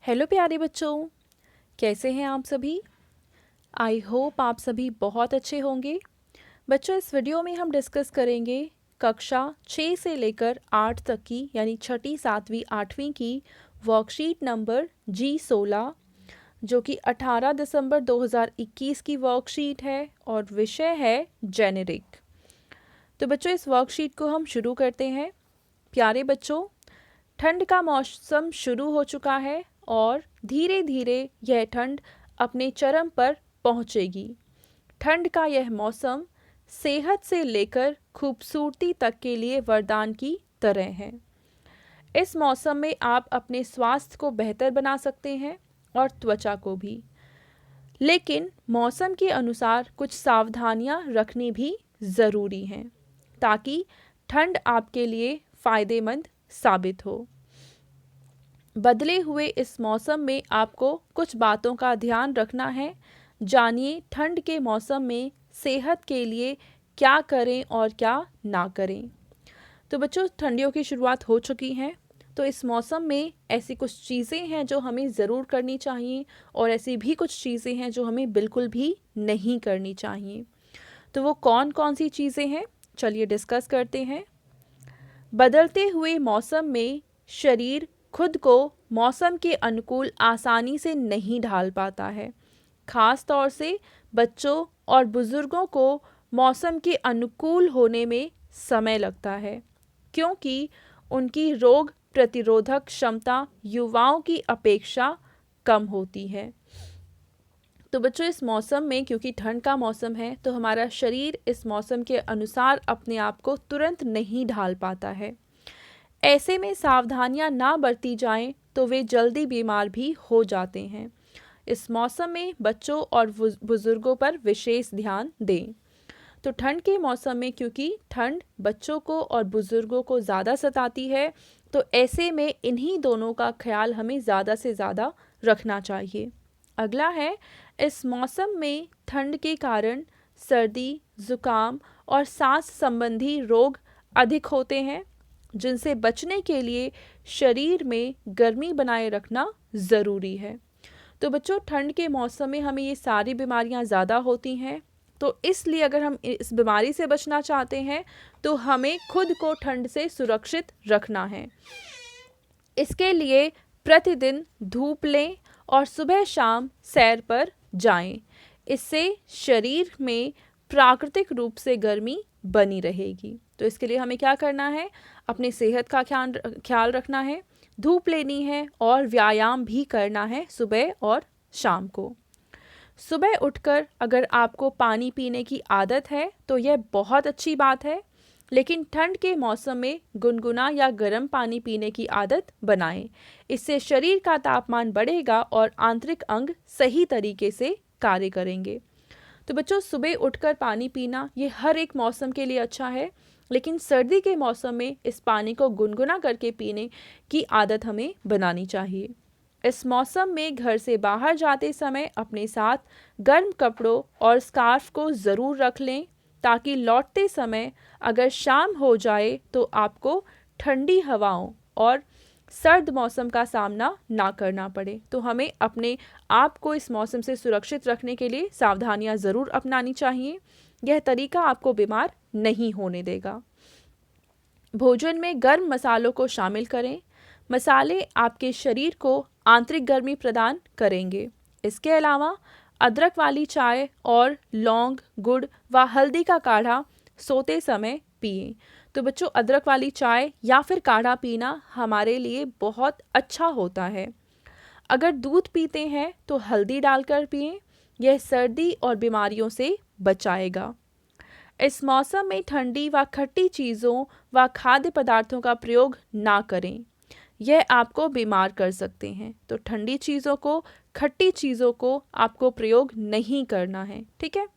Hello प्यारे बच्चों, कैसे हैं आप सभी। आई होप आप सभी बहुत अच्छे होंगे। बच्चों, इस वीडियो में हम डिस्कस करेंगे कक्षा 6 से लेकर 8 तक की यानी छठी, सातवीं, आठवीं की वर्कशीट नंबर G16, जो कि 18 दिसंबर 2021 की वर्कशीट है और विषय है जेनेरिक। तो बच्चों, इस वर्कशीट को हम शुरू करते हैं। प्यारे बच्चों, ठंड का मौसम शुरू हो चुका है और धीरे धीरे यह ठंड अपने चरम पर पहुंचेगी। ठंड का यह मौसम सेहत से लेकर खूबसूरती तक के लिए वरदान की तरह है। इस मौसम में आप अपने स्वास्थ्य को बेहतर बना सकते हैं और त्वचा को भी, लेकिन मौसम के अनुसार कुछ सावधानियां रखनी भी ज़रूरी हैं ताकि ठंड आपके लिए फ़ायदेमंद साबित हो। बदले हुए इस मौसम में आपको कुछ बातों का ध्यान रखना है। जानिए ठंड के मौसम में सेहत के लिए क्या करें और क्या ना करें। तो बच्चों, ठंडियों की शुरुआत हो चुकी है, तो इस मौसम में ऐसी कुछ चीज़ें हैं जो हमें ज़रूर करनी चाहिए और ऐसी भी कुछ चीज़ें हैं जो हमें बिल्कुल भी नहीं करनी चाहिए। तो वो कौन कौन सी चीज़ें हैं, चलिए डिस्कस करते हैं। बदलते हुए मौसम में शरीर खुद को मौसम के अनुकूल आसानी से नहीं ढाल पाता है। खास तौर से बच्चों और बुज़ुर्गों को मौसम के अनुकूल होने में समय लगता है, क्योंकि उनकी रोग प्रतिरोधक क्षमता युवाओं की अपेक्षा कम होती है। तो बच्चों, इस मौसम में क्योंकि ठंड का मौसम है तो हमारा शरीर इस मौसम के अनुसार अपने आप को तुरंत नहीं ढाल पाता है। ऐसे में सावधानियां ना बरती जाएं तो वे जल्दी बीमार भी हो जाते हैं। इस मौसम में बच्चों और बुजुर्गों पर विशेष ध्यान दें। तो ठंड के मौसम में क्योंकि ठंड बच्चों को और बुजुर्गों को ज़्यादा सताती है, तो ऐसे में इन्हीं दोनों का ख्याल हमें ज़्यादा से ज़्यादा रखना चाहिए। अगला है, इस मौसम में ठंड के कारण सर्दी, ज़ुकाम और सांस संबंधी रोग अधिक होते हैं, जिनसे बचने के लिए शरीर में गर्मी बनाए रखना ज़रूरी है। तो बच्चों, ठंड के मौसम में हमें ये सारी बीमारियां ज़्यादा होती हैं, तो इसलिए अगर हम इस बीमारी से बचना चाहते हैं तो हमें खुद को ठंड से सुरक्षित रखना है। इसके लिए प्रतिदिन धूप लें और सुबह शाम सैर पर जाएं। इससे शरीर में प्राकृतिक रूप से गर्मी बनी रहेगी। तो इसके लिए हमें क्या करना है, अपनी सेहत का ख्याल रखना है, धूप लेनी है और व्यायाम भी करना है सुबह और शाम को। सुबह उठकर अगर आपको पानी पीने की आदत है तो यह बहुत अच्छी बात है, लेकिन ठंड के मौसम में गुनगुना या गर्म पानी पीने की आदत बनाएं। इससे शरीर का तापमान बढ़ेगा और आंतरिक अंग सही तरीके से कार्य करेंगे। तो बच्चों, सुबह उठकर पानी पीना ये हर एक मौसम के लिए अच्छा है, लेकिन सर्दी के मौसम में इस पानी को गुनगुना करके पीने की आदत हमें बनानी चाहिए। इस मौसम में घर से बाहर जाते समय अपने साथ गर्म कपड़ों और स्कार्फ को ज़रूर रख लें, ताकि लौटते समय अगर शाम हो जाए तो आपको ठंडी हवाओं और सर्द मौसम का सामना ना करना पड़े। तो हमें अपने आप को इस मौसम से सुरक्षित रखने के लिए सावधानियां ज़रूर अपनानी चाहिए। यह तरीका आपको बीमार नहीं होने देगा। भोजन में गर्म मसालों को शामिल करें। मसाले आपके शरीर को आंतरिक गर्मी प्रदान करेंगे। इसके अलावा अदरक वाली चाय और लौंग, गुड़ व हल्दी का काढ़ा सोते समय पिएं। तो बच्चों, अदरक वाली चाय या फिर काढ़ा पीना हमारे लिए बहुत अच्छा होता है। अगर दूध पीते हैं तो हल्दी डालकर पिएं। यह सर्दी और बीमारियों से बचाएगा। इस मौसम में ठंडी व खट्टी चीज़ों व खाद्य पदार्थों का प्रयोग ना करें, यह आपको बीमार कर सकते हैं। तो ठंडी चीज़ों को, खट्टी चीज़ों को आपको प्रयोग नहीं करना है, ठीक है।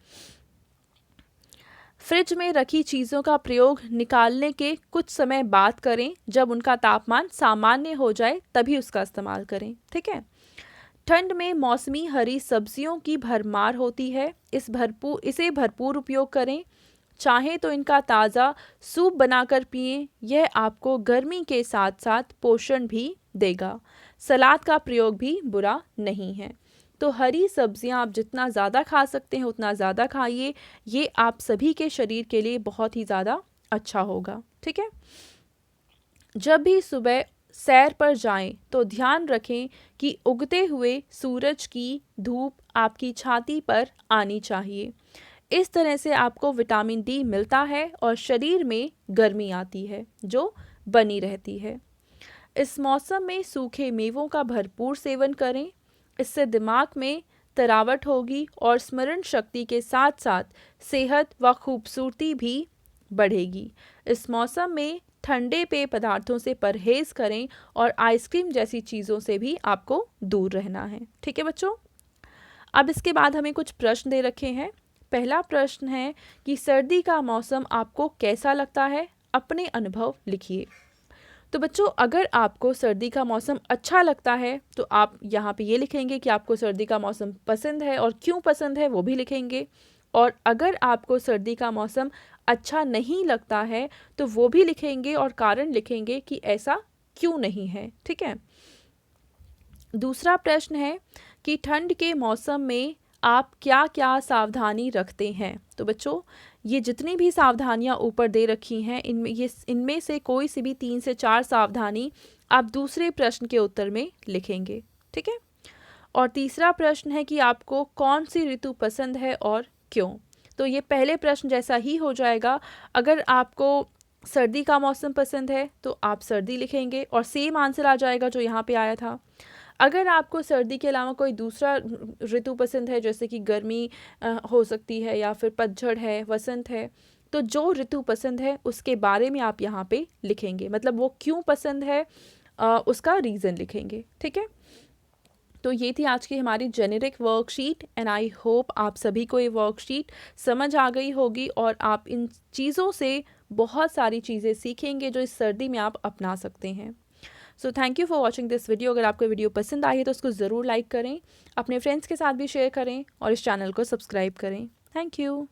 फ्रिज में रखी चीज़ों का प्रयोग निकालने के कुछ समय बाद करें। जब उनका तापमान सामान्य हो जाए तभी उसका इस्तेमाल करें, ठीक है। ठंड में मौसमी हरी सब्जियों की भरमार होती है, इसे भरपूर उपयोग करें। चाहें तो इनका ताज़ा सूप बनाकर पिएं, यह आपको गर्मी के साथ साथ पोषण भी देगा। सलाद का प्रयोग भी बुरा नहीं है। तो हरी सब्जियां आप जितना ज़्यादा खा सकते हैं उतना ज़्यादा खाइए, ये आप सभी के शरीर के लिए बहुत ही ज़्यादा अच्छा होगा। ठीक है। जब भी सुबह सैर पर जाएं तो ध्यान रखें कि उगते हुए सूरज की धूप आपकी छाती पर आनी चाहिए। इस तरह से आपको विटामिन डी मिलता है और शरीर में गर्मी आती है जो बनी रहती है। इस मौसम में सूखे मेवों का भरपूर सेवन करें, इससे दिमाग में तरावट होगी और स्मरण शक्ति के साथ साथ सेहत व खूबसूरती भी बढ़ेगी। इस मौसम में ठंडे पेय पदार्थों से परहेज़ करें और आइसक्रीम जैसी चीज़ों से भी आपको दूर रहना है। ठीक है बच्चों। अब इसके बाद हमें कुछ प्रश्न दे रखे हैं। पहला प्रश्न है कि सर्दी का मौसम आपको कैसा लगता है, अपने अनुभव लिखिए। तो बच्चों, अगर आपको सर्दी का मौसम अच्छा लगता है तो आप यहाँ पे ये लिखेंगे कि आपको सर्दी का मौसम पसंद है और क्यों पसंद है वो भी लिखेंगे। और अगर आपको सर्दी का मौसम अच्छा नहीं लगता है तो वो भी लिखेंगे और कारण लिखेंगे कि ऐसा क्यों नहीं है। ठीक है। दूसरा प्रश्न है कि ठंड के मौसम में आप क्या क्या सावधानी रखते हैं। तो बच्चों, ये जितनी भी सावधानियां ऊपर दे रखी हैं इनमें से कोई सी भी 3 से 4 सावधानी आप दूसरे प्रश्न के उत्तर में लिखेंगे। ठीक है। और तीसरा प्रश्न है कि आपको कौन सी ऋतु पसंद है और क्यों। तो ये पहले प्रश्न जैसा ही हो जाएगा। अगर आपको सर्दी का मौसम पसंद है तो आप सर्दी लिखेंगे और सेम आंसर आ जाएगा जो यहाँ पे आया था। अगर आपको सर्दी के अलावा कोई दूसरा ऋतु पसंद है, जैसे कि गर्मी हो सकती है या फिर पतझड़ है, वसंत है, तो जो ऋतु पसंद है उसके बारे में आप यहाँ पे लिखेंगे, मतलब वो क्यों पसंद है उसका रीज़न लिखेंगे। ठीक है। तो ये थी आज की हमारी generic worksheet and I hope आप सभी को ये वर्कशीट समझ आ गई होगी और आप इन चीज़ों से बहुत सारी चीज़ें सीखेंगे जो इस सर्दी में आप अपना सकते हैं। So thank you for watching this video. अगर आपको वीडियो पसंद आई है तो उसको ज़रूर लाइक करें, अपने फ्रेंड्स के साथ भी शेयर करें और इस चैनल को सब्सक्राइब करें। Thank you.